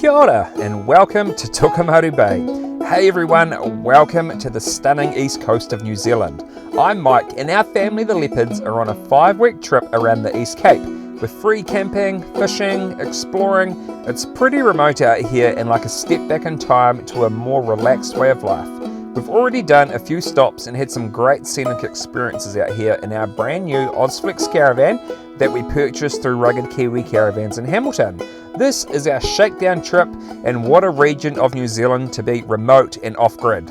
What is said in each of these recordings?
Kia ora and welcome to Tokomaru Bay. Hey everyone, welcome to the stunning east coast of New Zealand. I'm Mike and our family the Leopards are on a 5-week trip around the East Cape with free camping, fishing, exploring. It's pretty remote out here and like a step back in time to a more relaxed way of life. We've already done a few stops and had some great scenic experiences out here in our brand new Ozflex caravan that we purchased through Rugged Kiwi Caravans in Hamilton. This is our shakedown trip, and what a region of New Zealand to be remote and off-grid.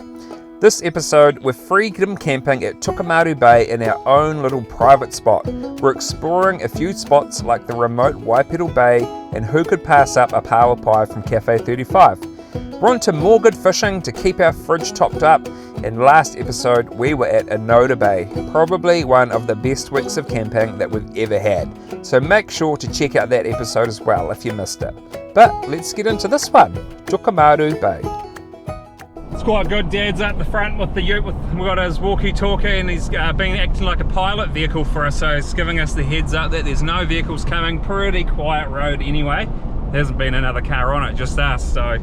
This episode, we're freedom camping at Tokomaru Bay in our own little private spot. We're exploring a few spots like the remote Waipiro Bay, and who could pass up a power pie from Cafe 35. We're on to more good fishing to keep our fridge topped up, and last episode we were at S2 Bay, probably one of the best weeks of camping that we've ever had. So make sure to check out that episode as well if you missed it. But let's get into this one, Tokomaru Bay. It's quite good. Dad's up the front with the ute. We've got his walkie-talkie and he's been acting like a pilot vehicle for us, so he's giving us the heads up that there's no vehicles coming. Pretty quiet road anyway. There hasn't been another car on it, just us, so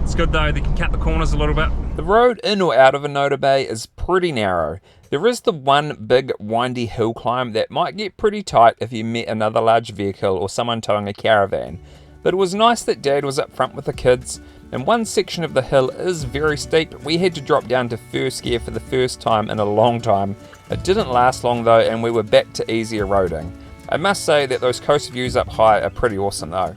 it's good though, they can cut the corners a little bit. The road in or out of S2 Bay is pretty narrow. There is the one big windy hill climb that might get pretty tight if you met another large vehicle or someone towing a caravan. But it was nice that Dad was up front with the kids, and one section of the hill is very steep. We had to drop down to first gear for the first time in a long time. It didn't last long though, and we were back to easier roading. I must say that those coast views up high are pretty awesome though.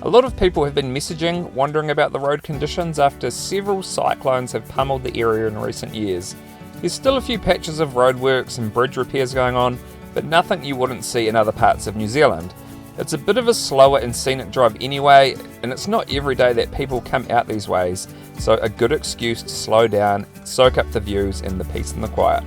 A lot of people have been messaging, wondering about the road conditions after several cyclones have pummeled the area in recent years. There's still a few patches of roadworks and bridge repairs going on, but nothing you wouldn't see in other parts of New Zealand. It's a bit of a slower and scenic drive anyway, and it's not every day that people come out these ways, so a good excuse to slow down, soak up the views and the peace and the quiet.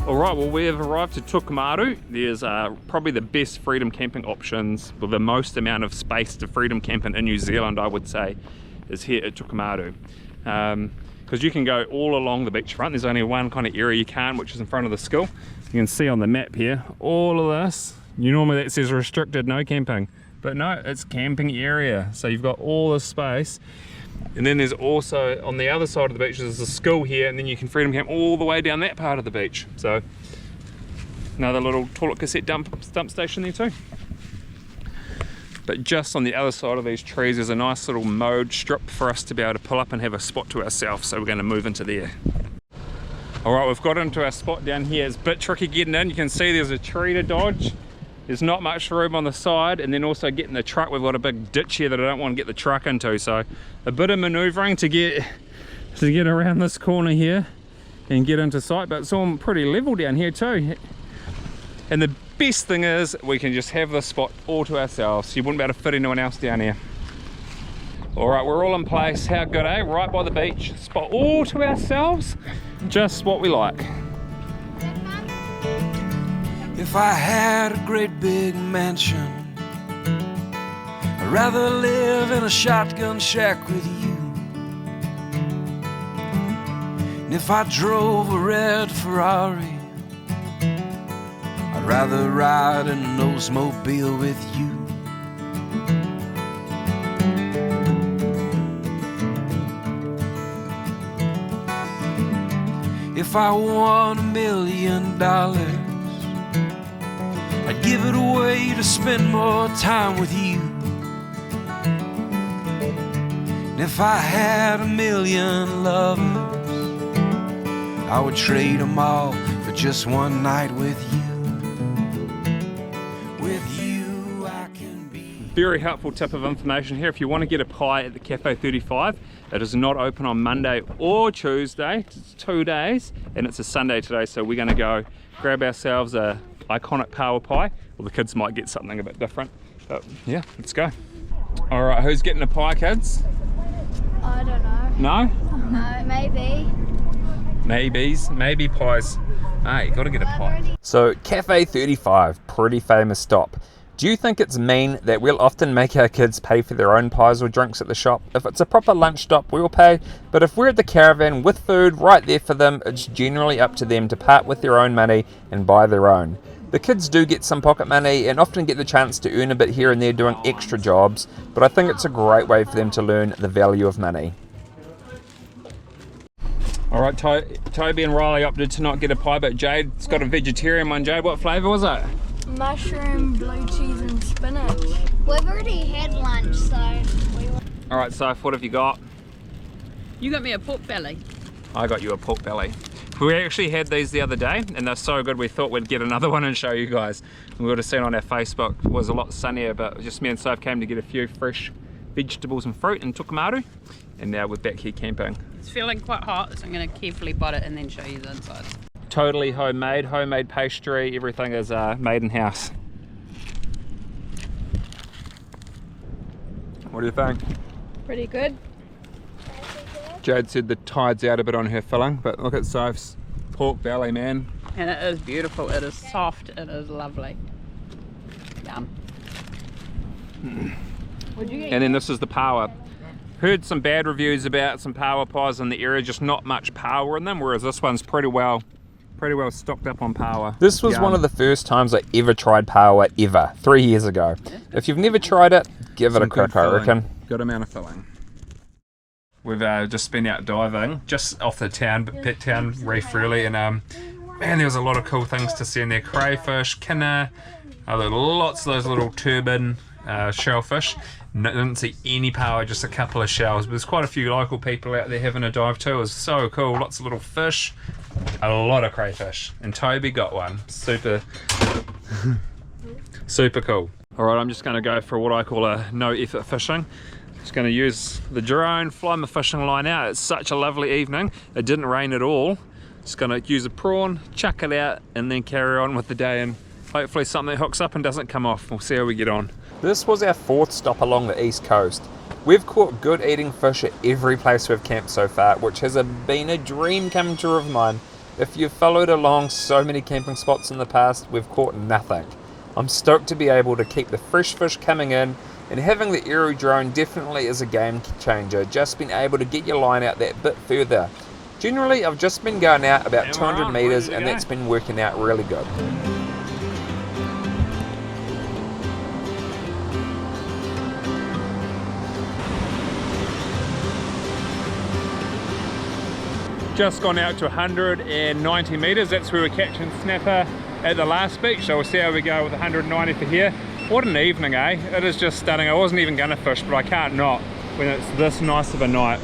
Alright, well we have arrived to Tokomaru. There's probably the best freedom camping options with the most amount of space to freedom camping in New Zealand, I would say, is here at Tokomaru. Because you can go all along the beachfront. There's only one kind of area you can't, which is in front of the school. You can see on the map here, all of this, normally that says restricted, no camping. But no, it's camping area. So you've got all this space. And then there's also, on the other side of the beach, there's a school here, and then you can freedom camp all the way down that part of the beach. So, another little toilet cassette dump station there too. But just on the other side of these trees, there's a nice little mowed strip for us to be able to pull up and have a spot to ourselves, so we're going to move into there. Alright, we've got into our spot down here. It's a bit tricky getting in. You can see there's a tree to dodge. There's not much room on the side, and then also getting the truck, we've got a big ditch here that I don't want to get the truck into, so a bit of manoeuvring to get around this corner here and get into sight, but it's all pretty level down here too. And the best thing is we can just have this spot all to ourselves. You wouldn't be able to fit anyone else down here. Alright, we're all in place. How good, eh? Right by the beach, spot all to ourselves, just what we like. If I had a great big mansion, I'd rather live in a shotgun shack with you. And if I drove a red Ferrari, I'd rather ride in an Oldsmobile with you. If I won $1 million, I'd give it away to spend more time with you. And if I had 1 million lovers, I would trade them all for just one night with you. With you I can be. Very helpful tip of information here. If you want to get a pie at the Cafe 35, it is not open on Monday or Tuesday. It's 2 days, and it's a Sunday today, so we're going to go grab ourselves a iconic power pie. Well, the kids might get something a bit different, but yeah, let's go. All right, who's getting a pie, kids? I don't know. No? No, maybe. Maybe pies. Hey, you gotta get a pie. So Cafe 35, pretty famous stop. Do you think it's mean that we'll often make our kids pay for their own pies or drinks at the shop? If it's a proper lunch stop, we'll pay, but if we're at the caravan with food right there for them, it's generally up to them to part with their own money and buy their own. The kids do get some pocket money and often get the chance to earn a bit here and there doing extra jobs, but I think it's a great way for them to learn the value of money. All right, Toby and Riley opted to not get a pie, but Jade's got a vegetarian one. Jade, what flavour was it? Mushroom, blue cheese and spinach. We've already had lunch, so All right, Soph, what have you got? You got me a pork belly. I got you a pork belly. We actually had these the other day and they're so good we thought we'd get another one and show you guys. We would have seen on our Facebook, it was a lot sunnier, but just me and Soph came to get a few fresh vegetables and fruit in Tokomaru, and now we're back here camping. It's feeling quite hot, so I'm going to carefully bite it and then show you the inside. Totally homemade pastry, everything is made in house. What do you think? Pretty good. Jade said the tide's out a bit on her filling, but look at Soph's pork belly, man. And it is beautiful, it is soft, it is lovely. Yum. What'd you get? And then this is the power. Heard some bad reviews about some power pies in the area, just not much power in them, whereas this one's pretty well stocked up on power. This was one of the first times I ever tried power ever, 3 years ago. If you've never tried it, give it a crack, I reckon. Good amount of filling. We've just been out diving, just off the pet town reef really, and man, there was a lot of cool things to see in there. Crayfish, kinna, lots of those little turban shellfish. Didn't see any power, just a couple of shells, but there's quite a few local people out there having a dive too. It was so cool, lots of little fish, a lot of crayfish, and Toby got one. Super cool. Alright, I'm just going to go for what I call a no effort fishing. Just going to use the drone, fly my fishing line out. It's such a lovely evening, it didn't rain at all. Just going to use a prawn, chuck it out, and then carry on with the day, and hopefully something hooks up and doesn't come off. We'll see how we get on. This was our 4th stop along the east coast. We've caught good eating fish at every place we've camped so far, which has been a dream come true of mine. If you've followed along so many camping spots in the past, we've caught nothing. I'm stoked to be able to keep the fresh fish coming in, and having the aero drone definitely is a game changer, just being able to get your line out that bit further. Generally, I've just been going out about 200 meters and that's been working out really good. Just gone out to 190 meters, that's where we're catching snapper at the last beach, so we'll see how we go with 190 for here. What an evening, eh? It is just stunning. I wasn't even gonna fish, but I can't not when it's this nice of a night.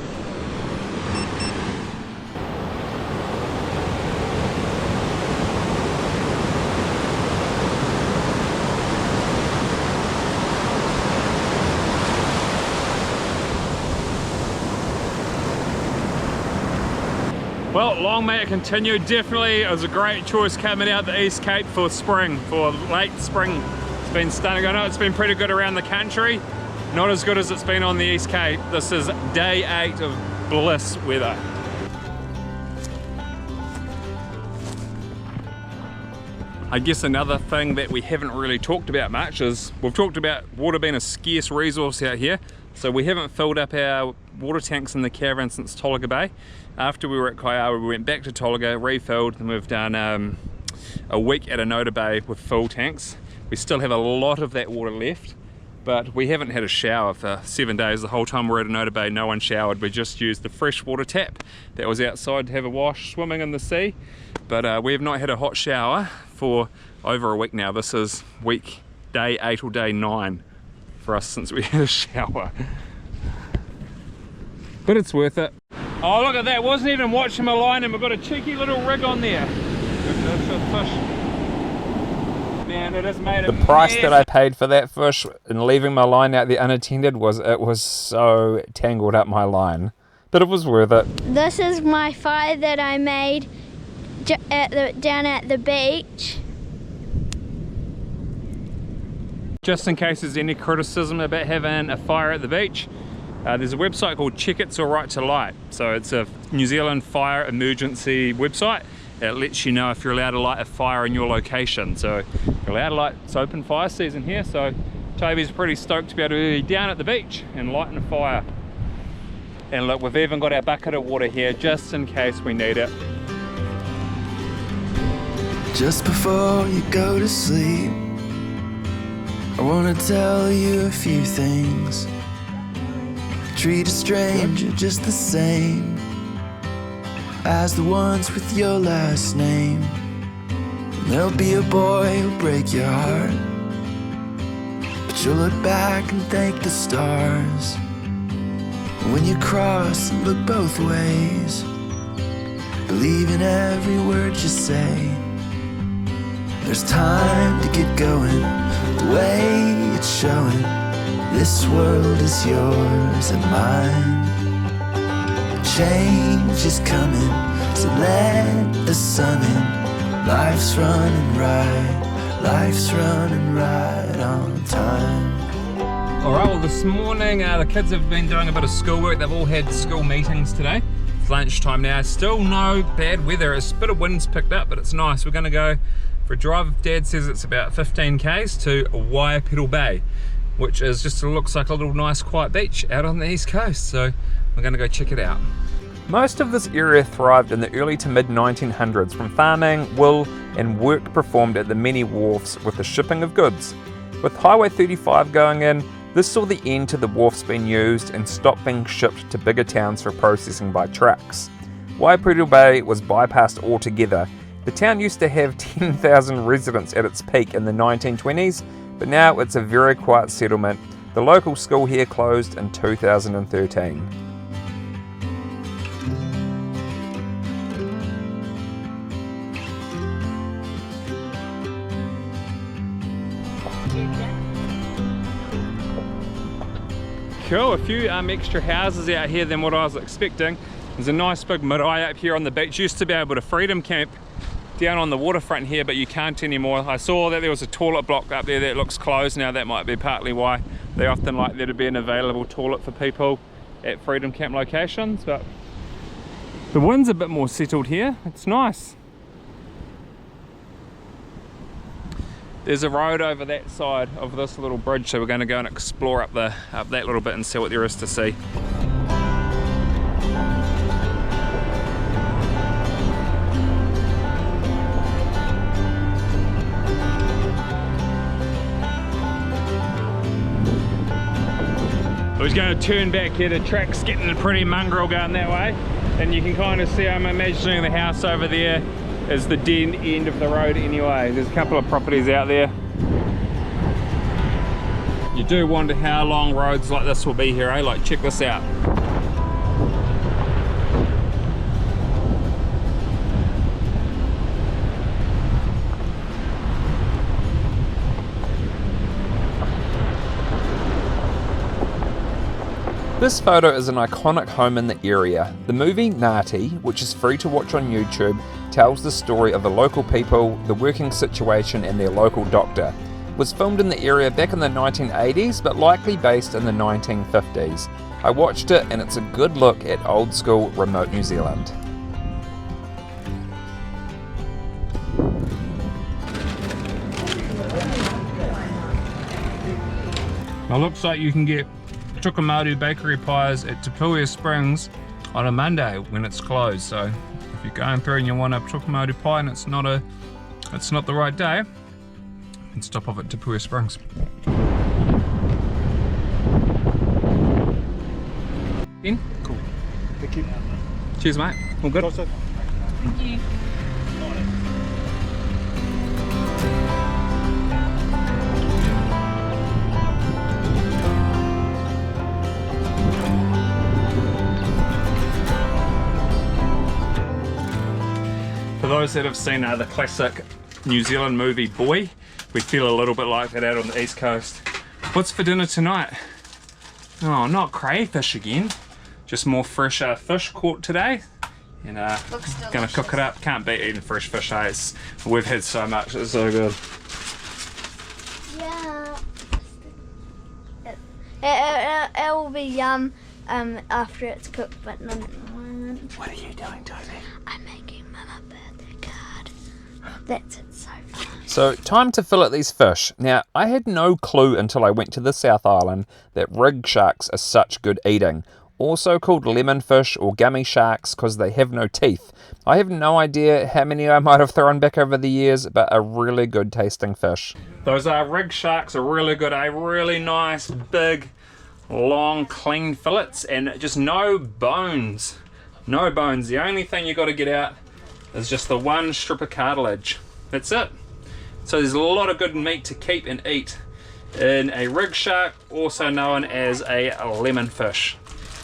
Well, long may it continue. Definitely, it was a great choice coming out the East Cape for spring, for late spring. It's been stunning. I know it's been pretty good around the country. Not as good as it's been on the East Cape. This is day 8 of bliss weather. I guess another thing that we haven't really talked about much is we've talked about water being a scarce resource out here. So we haven't filled up our water tanks in the caravan since Tokomaru Bay. After we were at Kaiawa, we went back to Tokomaru, refilled, and we've done a week at Waipiro Bay with full tanks. We still have a lot of that water left, but we haven't had a shower for 7 days. The whole time we're at Waipiro Bay, no one showered. We just used the fresh water tap that was outside to have a wash, swimming in the sea. But we have not had a hot shower for over a week now. This is week day 8 or day 9 for us since we had a shower. But it's worth it. Oh, look at that, wasn't even watching my line and we've got a cheeky little rig on there. Fish. Man, it has made The price that I paid for that fish and leaving my line out there unattended was so tangled up my line. But it was worth it. This is my fire that I made down at the beach. Just in case there's any criticism about having a fire at the beach, there's a website called Check It's Alright to Light. So it's a New Zealand fire emergency website. It lets you know if you're allowed to light a fire in your location. So allowed light. It's open fire season here, so Toby's pretty stoked to be able to be down at the beach and lighting a fire. And look, we've even got our bucket of water here just in case we need it. Just before you go to sleep, I wanna tell you a few things. Treat a stranger just the same as the ones with your last name. And there'll be a boy who'll break your heart, but you'll look back and thank the stars. And when you cross and look both ways, believe in every word you say. There's time to get going, the way it's showing. This world is yours and mine. Change is coming, so let the sun in. Life's running right, life's running right on time. Alright, well this morning the kids have been doing a bit of schoolwork. They've all had school meetings today. It's lunchtime now, still no bad weather. A bit of wind's picked up, but it's nice. We're going to go for a drive. Dad says it's about 15 k's to Waipiro Bay, which is just looks like a little nice quiet beach out on the east coast. So we're going to go check it out. Most of this area thrived in the early to mid 1900s from farming, wool and work performed at the many wharfs with the shipping of goods. With Highway 35 going in, this saw the end to the wharfs being used and stopped being shipped to bigger towns for processing by trucks. Waipiro Bay was bypassed altogether. The town used to have 10,000 residents at its peak in the 1920s, but now it's a very quiet settlement. The local school here closed in 2013. Cool, a few extra houses out here than what I was expecting. There's a nice big marae up here on the beach. Used to be able to freedom camp down on the waterfront here, but you can't anymore. I saw that there was a toilet block up there that looks closed now. That might be partly why they often like there to be an available toilet for people at freedom camp locations, but the wind's a bit more settled here. It's nice. There's a road over that side of this little bridge, so we're going to go and explore up that little bit and see what there is to see. I was going to turn back here. The track's getting a pretty mongrel going that way, and you can kind of see, I'm imagining the house over there is the dead end of the road anyway. There's a couple of properties out there. You do wonder how long roads like this will be here, eh? Like, check this out. This photo is an iconic home in the area. The movie Ngāti, which is free to watch on YouTube, tells the story of the local people, the working situation and their local doctor. It was filmed in the area back in the 1980s, but likely based in the 1950s. I watched it and it's a good look at old school remote New Zealand. Well, looks like you can get Tokomaru bakery pies at Te Springs on a Monday when it's closed. So if you're going through and you want a Tokomaru pie and it's not the right day, you can stop off at Te Springs. In? Cool. Thank you. Cheers, mate. All good? Also, Thank you. For those that have seen the classic New Zealand movie Boy, we feel a little bit like that out on the east coast. What's for dinner tonight? Oh, not crayfish again. Just more fresh fish caught today. And gonna cook it up. Can't beat eating fresh fish, eh? We've had so much, it's so good. Yeah. It will be yum after it's cooked, but not at the moment. What are you doing, Toby? I'm making Mum a birthday card. That's it so far. So, time to fillet these fish. Now, I had no clue until I went to the South Island that rig sharks are such good eating. Also called lemon fish or gummy sharks because they have no teeth. I have no idea how many I might have thrown back over the years, but a really good tasting fish. Those rig sharks are really good, really nice, big, long, clean fillets, and just no bones. No bones. The only thing you got to get out is just the one strip of cartilage. That's it. So there's a lot of good meat to keep and eat in a rig shark, also known as a lemon fish.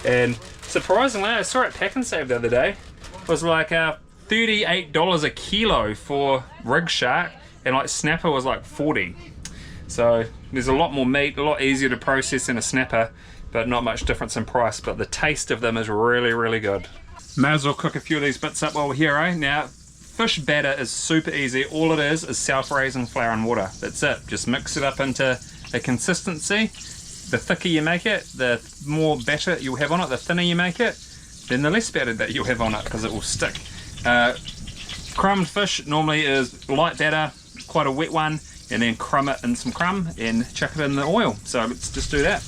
And surprisingly, I saw it Pack and Save the other day. It was like $38 a kilo for rig shark, and like snapper was like 40. So there's a lot more meat, a lot easier to process than a snapper, but not much difference in price. But the taste of them is really, really good. May as well cook a few of these bits up while we're here, eh? Now, fish batter is super easy. All it is self-raising flour and water. That's it. Just mix it up into a consistency. The thicker you make it, the more batter you'll have on it. The thinner you make it, then the less batter that you'll have on it, because it will stick. Crumbed fish normally is light batter, quite a wet one, and then crumb it in some crumb and chuck it in the oil. So let's just do that.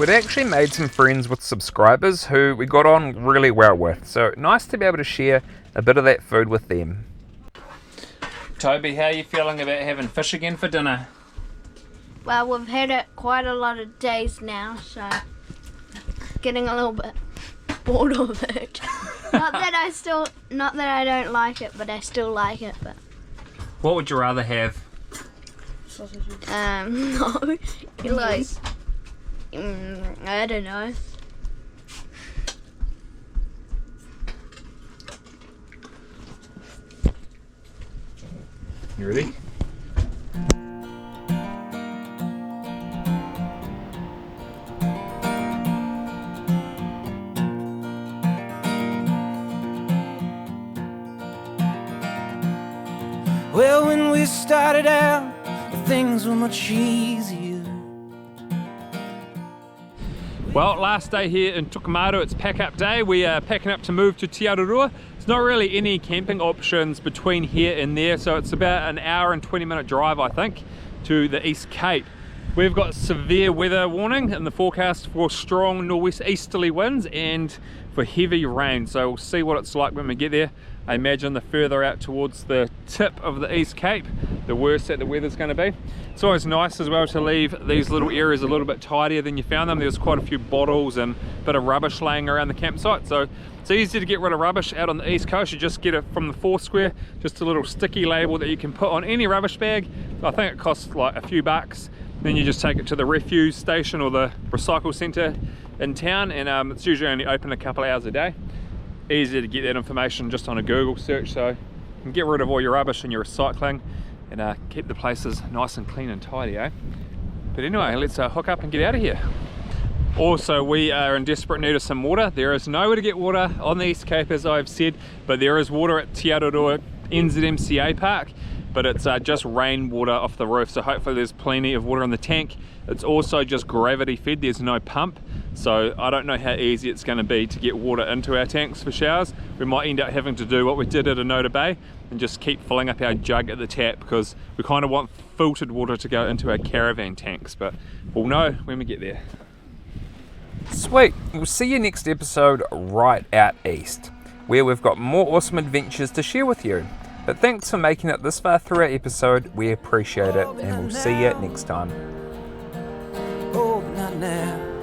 We'd actually made some friends with subscribers who we got on really well with, so nice to be able to share a bit of that food with them. Toby, how are you feeling about having fish again for dinner? Well, we've had it quite a lot of days now, so getting a little bit bored of it. not that I don't like it, but I still like it. But What would you rather have? no, like I don't know. You ready? Well, when we started out, things were much easier. Well, last day here in Tokomaru, it's pack up day. We are packing up to move to Te Arorua. There's not really any camping options between here and there, so it's about an hour and 20-minute drive, I think, to the East Cape. We've got severe weather warning in the forecast for strong northwest easterly winds and for heavy rain, so we'll see what it's like when we get there. I imagine the further out towards the tip of the East Cape, the worse that the weather's going to be. It's always nice as well to leave these little areas a little bit tidier than you found them. There's quite a few bottles and a bit of rubbish laying around the campsite, so it's easy to get rid of rubbish out on the East Coast. You just get it from the Foursquare, just a little sticky label that you can put on any rubbish bag. I think it costs like a few bucks. Then you just take it to the refuse station or the recycle centre in town, and it's usually only open a couple of hours a day. Easy to get that information just on a Google search, so you can get rid of all your rubbish and your recycling and keep the places nice and clean and tidy, eh? But anyway, let's hook up and get out of here. Also, we are in desperate need of some water. There is nowhere to get water on the East Cape, as I've said, but there is water at Te Arorua NZMCA Park, but it's just rainwater off the roof, so hopefully there's plenty of water in the tank. It's also just gravity fed, there's no pump, so I don't know how easy it's going to be to get water into our tanks for showers. We might end up having to do what we did at Anota Bay and just keep filling up our jug at the tap, because we kind of want filtered water to go into our caravan tanks, but we'll know when we get there. Sweet, we'll see you next episode right out east, where we've got more awesome adventures to share with you. But thanks for making it this far through our episode, we appreciate it, and we'll see you next time. Oh, not now.